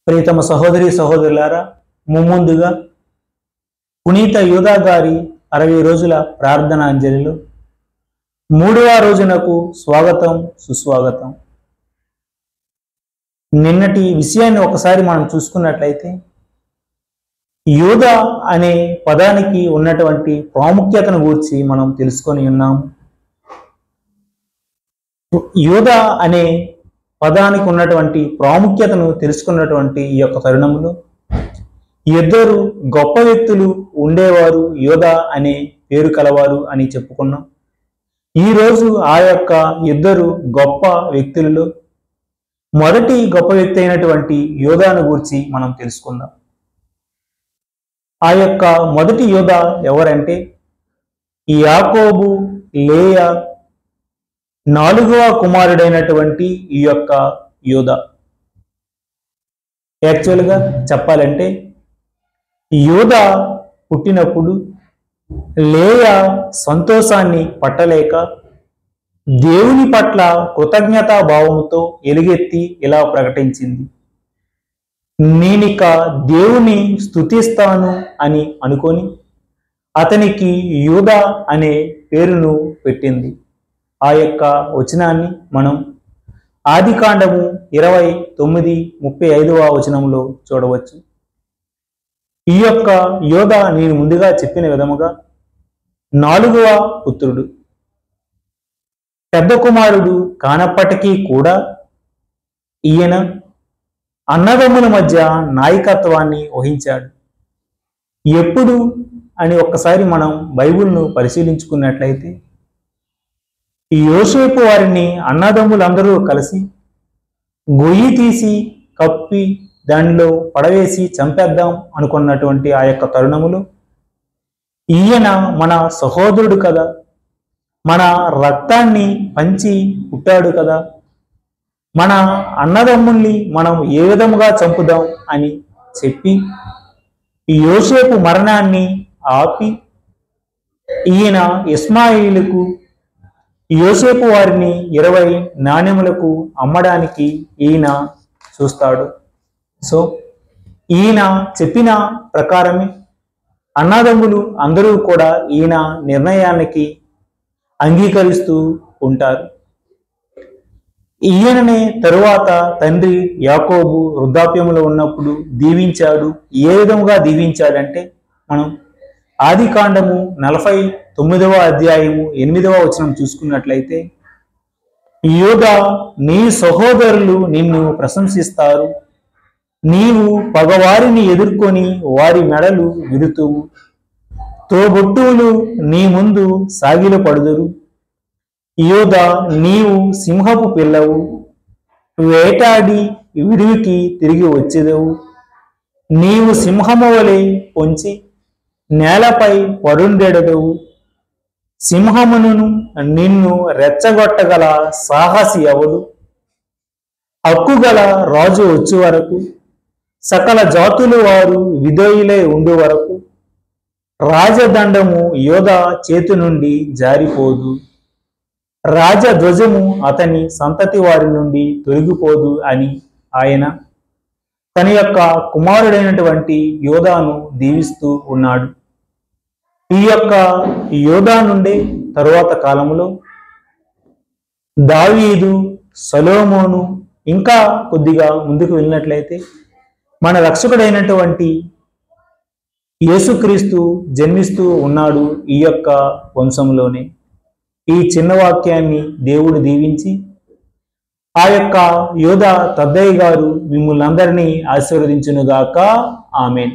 ప్రియతమ సహోదరి సహోదరులారా, ముందుగా పునీత యూదా గారి 60 రోజుల ప్రార్థనాంజలిలో 3వ రోజునకు స్వాగతం సుస్వాగతం. నిన్నటి విషయాన్ని ఒకసారి మనం చూసుకున్నట్లయితే, యూదా అనే పదానికి ఉన్నటువంటి ప్రాముఖ్యతను గురించి మనం తెలుసుకొని ఉన్నాము. యూదా అనే పదానికి ఉన్నటువంటి ప్రాముఖ్యతను తెలుసుకున్నటువంటి ఈ యొక్క తరుణంలో ఇద్దరు గొప్ప వ్యక్తులు ఉండేవారు, యూదా అనే పేరు కలవారు అని చెప్పుకున్నాం. ఈరోజు ఆ యొక్క ఇద్దరు గొప్ప వ్యక్తులలో మొదటి గొప్ప వ్యక్తి అయినటువంటి యూదాను గురించి మనం తెలుసుకుందాం. ఆ యొక్క మొదటి యూదా ఎవరంటే, యాకోబు లేయా 4వ కుమారుడైనటువంటి ఈ యొక్క యూదా. యాక్చువల్గా చెప్పాలంటే, యూదా పుట్టినప్పుడు లేయా సంతోషాన్ని పట్టలేక దేవుని పట్ల కృతజ్ఞతా భావంతో ఎలుగెత్తి ఇలా ప్రకటించింది, నేనిక దేవుని స్తుతిస్తాను అని అనుకొని అతనికి యూదా అనే పేరును పెట్టింది. ఆ యొక్క వచనాన్ని మనం ఆదికాండము 29:35వ వచనంలో చూడవచ్చు. ఈ యొక్క యూదా నేను ముందుగా చెప్పిన విధముగా 4వ పుత్రుడు. పెద్ద కుమారుడు కానప్పటికీ కూడా ఈయన అన్నదమ్ముల మధ్య నాయకత్వాన్ని వహించాడు. ఎప్పుడు అని ఒక్కసారి మనం బైబిల్ను పరిశీలించుకున్నట్లయితే, యోసేపు వారిని అన్నదమ్ములందరూ కలిసి గొయ్యి తీసి కప్పి దానిలో పడవేసి చంపేద్దాం అనుకున్నటువంటి ఆ యొక్క తరుణములు, ఈయన మన సహోదరుడు కదా, మన రక్తాన్ని పంచి పుట్టాడు కదా, మన అన్నదమ్ముల్ని మనం ఏ విధముగా చంపుదాం అని చెప్పి యోసేపు మరణాన్ని ఆపి ఈయన ఇస్మాయిలుకు యోసేపు వారిని 20 నాణెములకు అమ్మడానికి ఈయన చూస్తాడు. సో ఈయన చెప్పిన ప్రకారమే అన్నదమ్ములు అందరూ కూడా ఈయన నిర్ణయానికి అంగీకరిస్తూ ఉంటారు. ఈయననే తరువాత తండ్రి యాకోబు వృద్ధాప్యంలో ఉన్నప్పుడు దీవించాడు. ఏ విధముగా దీవించాడంటే, మనం ఆదికాండము 49వ అధ్యాయము 8వ వచనం చూసుకున్నట్లయితే, యూదా నీ సహోదరులు నిన్ను ప్రశంసిస్తారు, నీవు పగవారిని ఎదుర్కొని వారి మెడలు విరుతువు, తోబొట్టువులు నీ ముందు సాగిల పడుదురు. యూదా నీవు సింహపు పిల్లవు, వేటాడి విడివికి తిరిగి వచ్చేదవు, నీవు సింహము వలె పొంచి నేలపై పరుండెడదవు, సింహమును నిన్ను రెచ్చగొట్టగల సాహసి ఎవడు, హక్కుగల రాజు వచ్చే వరకు సకల జాతులు వారు విధేయులై ఉండు వరకు రాజదండము యూదా చేతి నుండి జారిపోదు, రాజధ్వజము అతని సంతతి వారి నుండి తొలగిపోదు అని ఆయన తన యొక్క కుమారుడైనటువంటి యూదాను దీవిస్తూ ఉన్నాడు. ఈ యొక్క యూదా నుండి తరువాత కాలంలో దావీదు, సొలొమోను, ఇంకా కొద్దిగా ముందుకు వెళ్ళినట్లయితే మన రక్షకుడైనటువంటి యేసుక్రీస్తు జన్మిస్తూ ఉన్నాడు ఈ యొక్క వంశంలోనే. ఈ చిన్న వాక్యాన్ని దేవుడు దీవించి ఆ యొక్క యూదా తద్దయ్య గారు మిమ్మల్ని అందరినీ ఆశీర్వదించునుగాక. ఆమేన్.